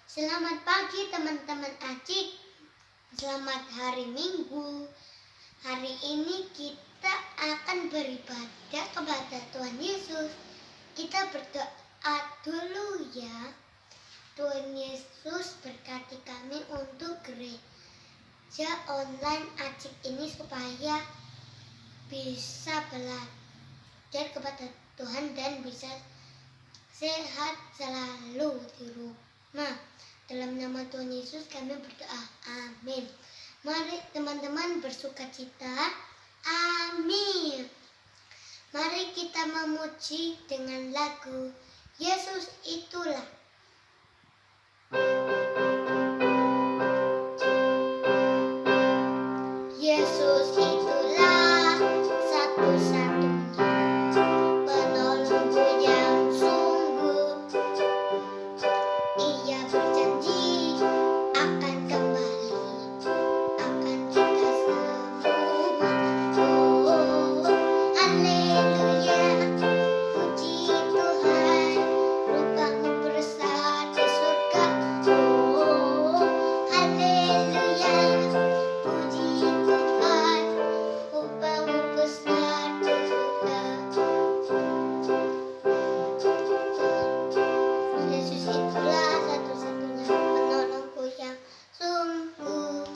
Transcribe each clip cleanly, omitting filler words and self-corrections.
Selamat pagi teman-teman Acik. Selamat hari Minggu. Hari ini kita akan beribadah kepada Tuhan Yesus. Kita berdoa dulu ya. Tuhan Yesus berkati kami untuk gereja online Acik ini supaya bisa belajar kepada Tuhan dan bisa sehat selalu di rumah. Dalam nama Tuhan Yesus kami berdoa. Amin. Mari teman-teman bersukacita. Amin. Mari kita memuji dengan lagu Yesus Itulah. Yesus itulah satu-satunya penolongku yang sungguh. Ia berjanji akan kembali, akan kita semua. Oh, haleluya, puji Tuhan, rupamu besar di surga. Oh, haleluya, puji Tuhan, rupamu besar di surga. Yesus itulah satu-satunya penolongku yang sungguh.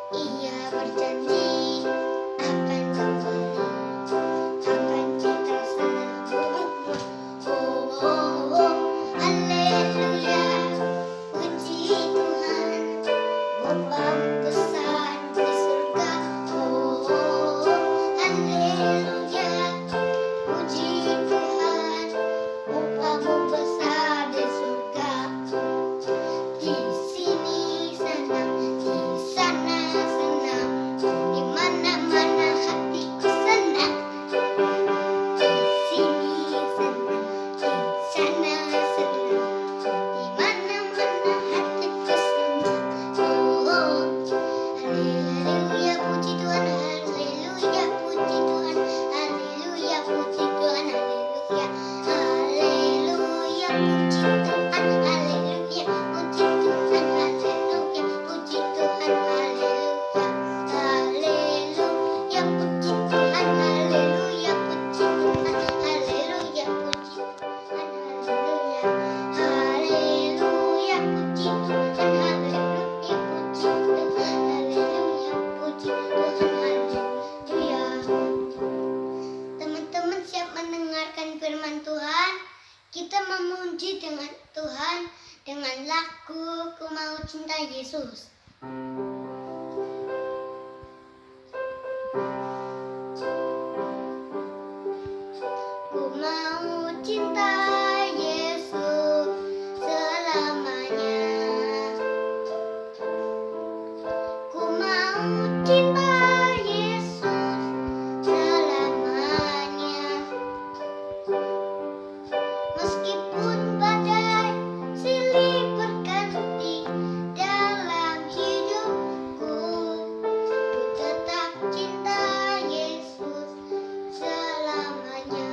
Ia berjanji akan kembali, akan kita semua. Oh, haleluya, puji Tuhan, Bapamu besar di surga. Oh, haleluya, puji Tuhan, Bapamu besar di surga. Di sini senang, di sana senang, di mana-mana hatiku senang. Di sini senang, di sana senang, di mana-mana hatiku senang. Oh, haleluya, puji Tuhan, haleluya, puji Tuhan, haleluya, puji Tuhan, haleluya, haleluya, puji Tuhan, haleluya, puji Tuhan, haleluya, puji Tuhan, haleluya, haleluya, puji Tuhan, haleluya, puji Tuhan, haleluya, puji Tuhan, haleluya, haleluya, puji Tuhan, haleluya, puji Tuhan, haleluya, puji Tuhan, haleluya. Teman-teman siap mendengarkan firman Tuhan? Kita memuji dengan Tuhan dengan lagu Ku Mau Cinta Yesus. Ku mau cinta Yesus selamanya. Ku mau cinta Yesus selamanya. Meskipun badai silih berganti dalam hidupku, ku tetap cinta Yesus selamanya.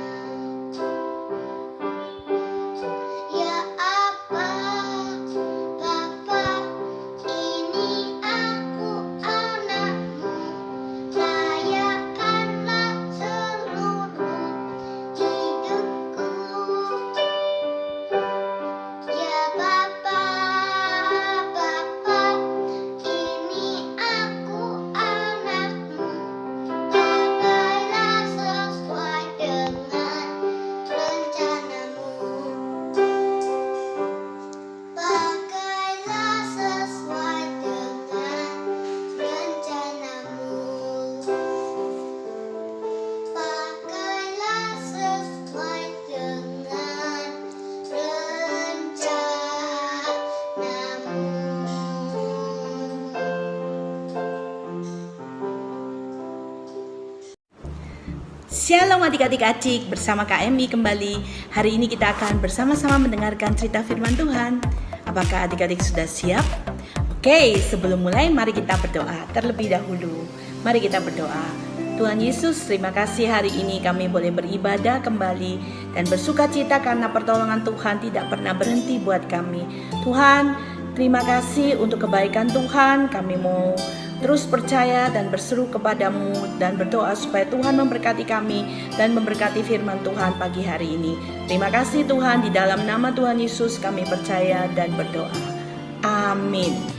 Ya Aba, Bapa, ini aku anakmu, layakanlah seluruh hidupku. Ya Bapa, Bapa, ini aku anakmu, pakailah sesuai dengan rencanamu. Pakailah sesuai dengan rencanamu. Pakailah sesuai dengan Shalom adik-adik Acik, bersama KMI kembali. Hari ini kita akan bersama-sama mendengarkan cerita firman Tuhan. Apakah adik-adik sudah siap? Oke, sebelum mulai mari kita berdoa terlebih dahulu. Mari kita berdoa. Tuhan Yesus, terima kasih hari ini kami boleh beribadah kembali dan bersuka cita karena pertolongan Tuhan tidak pernah berhenti buat kami. Tuhan, terima kasih untuk kebaikan Tuhan. Kami mau terus percaya dan berseru kepadamu dan berdoa supaya Tuhan memberkati kami dan memberkati firman Tuhan pagi hari ini. Terima kasih Tuhan, di dalam nama Tuhan Yesus kami percaya dan berdoa. Amin.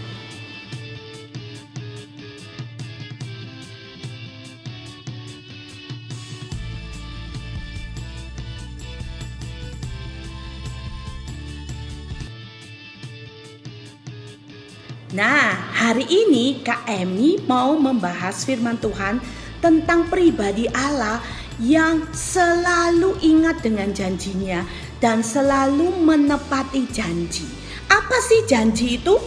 Nah, hari ini Kak Emi mau membahas firman Tuhan tentang pribadi Allah yang selalu ingat dengan janjinya dan selalu menepati janji. Apa sih janji itu?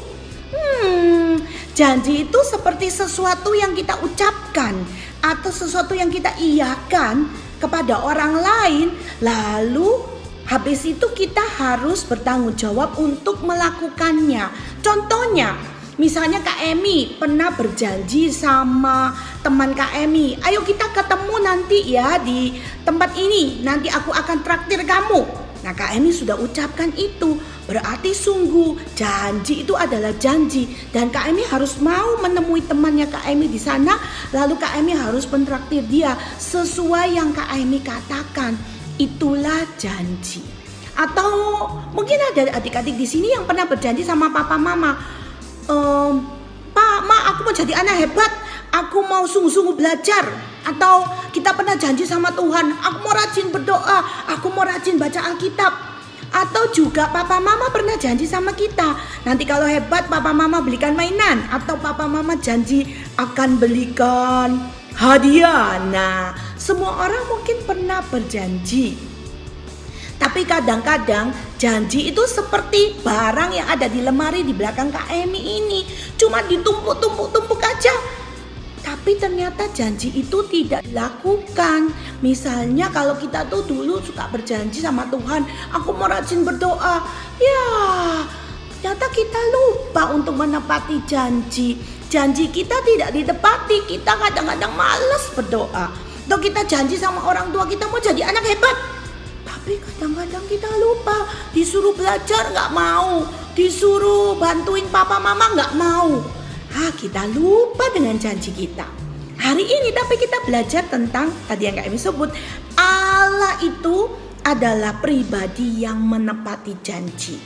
Janji itu seperti sesuatu yang kita ucapkan atau sesuatu yang kita iyakan kepada orang lain, lalu habis itu kita harus bertanggung jawab untuk melakukannya. Contohnya, misalnya Kak Emi pernah berjanji sama teman Kak Emi, ayo kita ketemu nanti ya di tempat ini, nanti aku akan traktir kamu. Nah, Kak Emi sudah ucapkan itu, berarti sungguh janji itu adalah janji. Dan Kak Emi harus mau menemui temannya Kak Emi di sana, lalu Kak Emi harus mentraktir dia sesuai yang Kak Emi katakan. Itulah janji. Atau mungkin ada adik-adik di sini yang pernah berjanji sama papa mama, Pak, Ma, aku mau jadi anak hebat, aku mau sungguh-sungguh belajar. Atau kita pernah janji sama Tuhan, aku mau rajin berdoa, aku mau rajin baca Alkitab. Atau juga papa mama pernah janji sama kita, nanti kalau hebat papa mama belikan mainan. Atau papa mama janji akan belikan hadiah. Nah, semua orang mungkin pernah berjanji. Tapi kadang-kadang janji itu seperti barang yang ada di lemari di belakang Kak Emi ini, cuma ditumpuk-tumpuk aja. Tapi ternyata janji itu tidak dilakukan. Misalnya kalau kita tuh dulu suka berjanji sama Tuhan, aku mau rajin berdoa. Ya, ternyata kita lupa untuk menepati janji. Janji kita tidak ditepati, kita kadang-kadang malas berdoa. Atau kita janji sama orang tua kita mau jadi anak hebat, tapi kadang-kadang kita lupa. Disuruh belajar gak mau, disuruh bantuin papa mama gak mau. Kita lupa dengan janji kita. Hari ini tapi kita belajar tentang tadi yang Kak Emi sebut, Allah itu adalah pribadi yang menepati janji.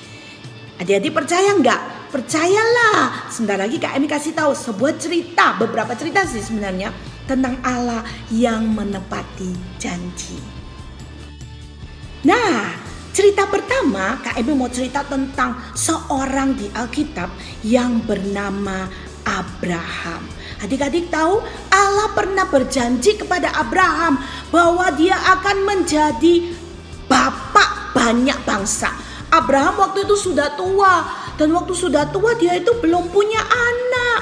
Adik-adik percaya nggak? Percayalah. Sebentar lagi Kak Emi kasih tahu sebuah cerita, beberapa cerita sih sebenarnya, tentang Allah yang menepati janji. Nah, cerita pertama Kak Emi mau cerita tentang seorang di Alkitab yang bernama Abraham. Adik-adik tahu Allah pernah berjanji kepada Abraham bahwa dia akan menjadi bapak banyak bangsa. Abraham waktu itu sudah tua, dan waktu sudah tua dia itu belum punya anak.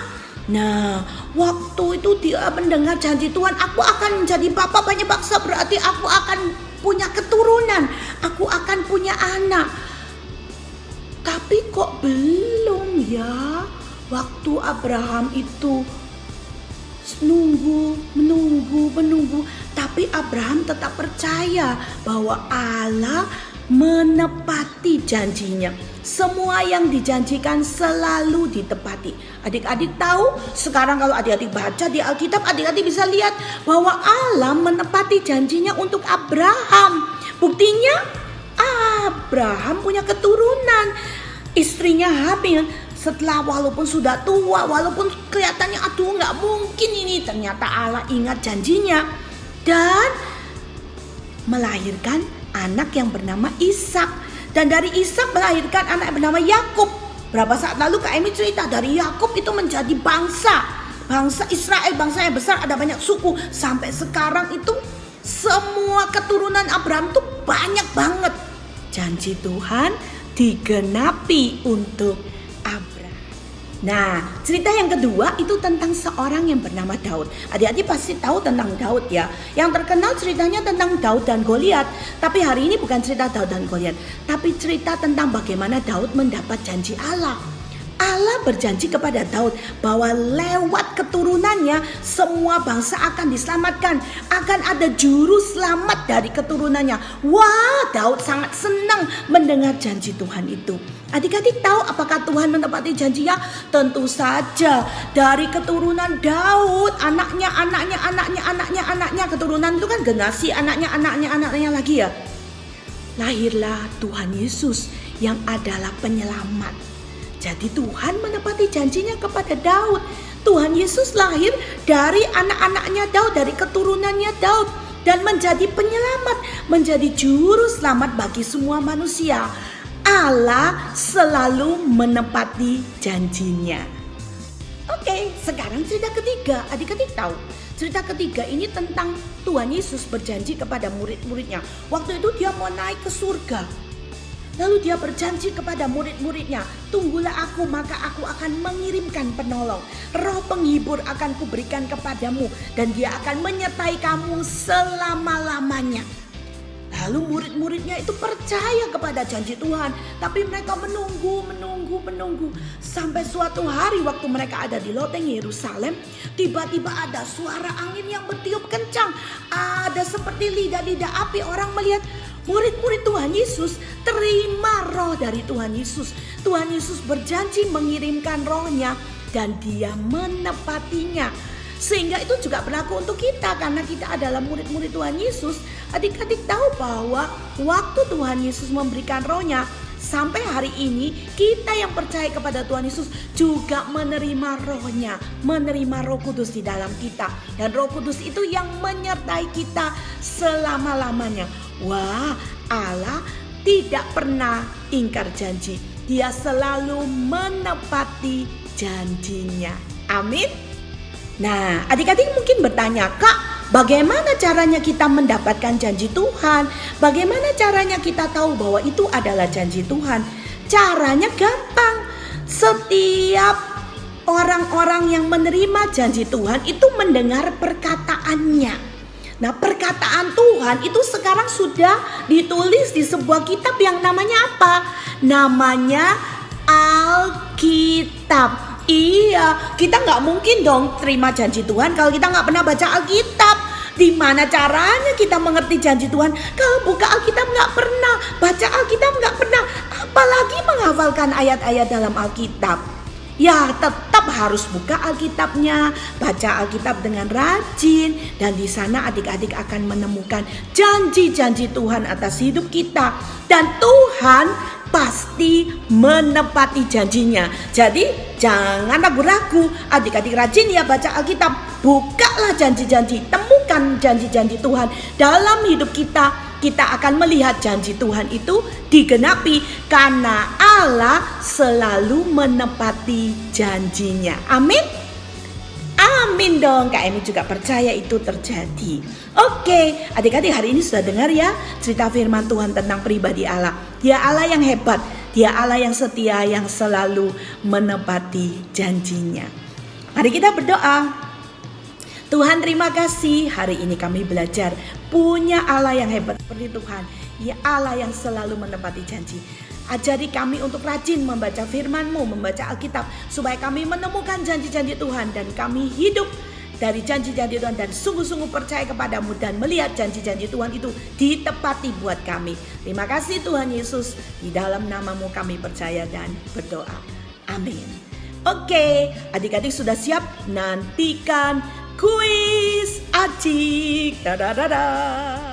Nah, waktu itu dia mendengar janji Tuhan, aku akan menjadi bapak banyak bangsa, berarti aku akan punya keturunan, aku akan punya anak. Tapi kok belum ya? Waktu Abraham itu menunggu, tapi Abraham tetap percaya bahwa Allah menepati janjinya. Semua yang dijanjikan selalu ditepati. Adik-adik tahu, sekarang kalau adik-adik baca di Alkitab, adik-adik bisa lihat bahwa Allah menepati janjinya untuk Abraham. Buktinya Abraham punya keturunan, istrinya hamil. Setelah walaupun sudah tua, walaupun kelihatannya aduh nggak mungkin ini, ternyata Allah ingat janjinya dan melahirkan anak yang bernama Ishak. Dan dari Ishak melahirkan anak yang bernama Yakub. Berapa saat lalu Kak Emi cerita dari Yakub itu menjadi bangsa Israel, bangsa yang besar, ada banyak suku. Sampai sekarang itu semua keturunan Abraham tuh banyak banget. Janji Tuhan digenapi untuk Abraham. Nah, cerita yang kedua itu tentang seorang yang bernama Daud. Adik-adik pasti tahu tentang Daud ya. Yang terkenal ceritanya tentang Daud dan Goliat. Tapi hari ini bukan cerita Daud dan Goliat, tapi cerita tentang bagaimana Daud mendapat janji Allah. Allah berjanji kepada Daud bahwa lewat keturunannya semua bangsa akan diselamatkan. Akan ada juru selamat dari keturunannya. Wah, Daud sangat senang mendengar janji Tuhan itu. Adik-adik tahu apakah Tuhan menepati janjinya? Tentu saja dari keturunan Daud, anaknya, keturunan itu kan generasi anaknya lagi ya. Lahirlah Tuhan Yesus yang adalah penyelamat. Jadi Tuhan menepati janjinya kepada Daud. Tuhan Yesus lahir dari anak-anaknya Daud, dari keturunannya Daud, dan menjadi penyelamat, menjadi juru selamat bagi semua manusia. Allah selalu menepati janjinya. Oke, sekarang cerita ketiga. Adik-adik tahu, cerita ketiga ini tentang Tuhan Yesus berjanji kepada murid-muridnya. Waktu itu dia mau naik ke surga. Lalu dia berjanji kepada murid-muridnya, tunggulah aku maka aku akan mengirimkan penolong. Roh penghibur akan kuberikan kepadamu dan dia akan menyertai kamu selama-lamanya. Lalu murid-muridnya itu percaya kepada janji Tuhan. Tapi mereka menunggu. Sampai suatu hari waktu mereka ada di loteng Yerusalem, tiba-tiba ada suara angin yang bertiup kencang. Ada seperti lidah-lidah api. Orang melihat murid-murid Tuhan Yesus terima roh dari Tuhan Yesus. Tuhan Yesus berjanji mengirimkan rohnya dan dia menepatinya. Sehingga itu juga berlaku untuk kita karena kita adalah murid-murid Tuhan Yesus. Adik-adik tahu bahwa waktu Tuhan Yesus memberikan rohnya, sampai hari ini kita yang percaya kepada Tuhan Yesus juga menerima rohnya, menerima Roh Kudus di dalam kita. Dan Roh Kudus itu yang menyertai kita selama-lamanya. Wah, Allah tidak pernah ingkar janji. Dia selalu menepati janjinya. Amin. Nah, adik-adik mungkin bertanya, Kak, bagaimana caranya kita mendapatkan janji Tuhan? Bagaimana caranya kita tahu bahwa itu adalah janji Tuhan? Caranya gampang. Setiap orang-orang yang menerima janji Tuhan itu mendengar perkataannya. Nah, perkataan Tuhan itu sekarang sudah ditulis di sebuah kitab yang namanya apa? Namanya Alkitab. Iya, kita nggak mungkin dong terima janji Tuhan kalau kita nggak pernah baca Alkitab. Di mana caranya kita mengerti janji Tuhan? Kalau buka Alkitab nggak pernah, baca Alkitab nggak pernah, apalagi menghafalkan ayat-ayat dalam Alkitab. Ya, tetap harus buka Alkitabnya, baca Alkitab dengan rajin, dan di sana adik-adik akan menemukan janji-janji Tuhan atas hidup kita. Dan Tuhan pasti menepati janjinya. Jadi jangan ragu-ragu, adik-adik rajin ya baca Alkitab. Bukalah janji-janji, temukan janji-janji Tuhan dalam hidup kita. Kita akan melihat janji Tuhan itu digenapi karena Allah selalu menepati janjinya. Amin. Amin dong, Kak Emi juga percaya itu terjadi. Oke, adik-adik hari ini sudah dengar ya cerita firman Tuhan tentang pribadi Allah. Dia Allah yang hebat, dia Allah yang setia, yang selalu menepati janjinya. Mari kita berdoa. Tuhan, terima kasih hari ini kami belajar punya Allah yang hebat seperti Tuhan. Ya Allah yang selalu menepati janji. Ajari kami untuk rajin membaca firman-Mu, membaca Alkitab, supaya kami menemukan janji-janji Tuhan dan kami hidup dari janji-janji Tuhan dan sungguh-sungguh percaya kepadamu dan melihat janji-janji Tuhan itu ditepati buat kami. Terima kasih Tuhan Yesus, di dalam nama-Mu kami percaya dan berdoa. Amin. Oke, adik-adik sudah siap? Nantikan kuis Acik. Dadah.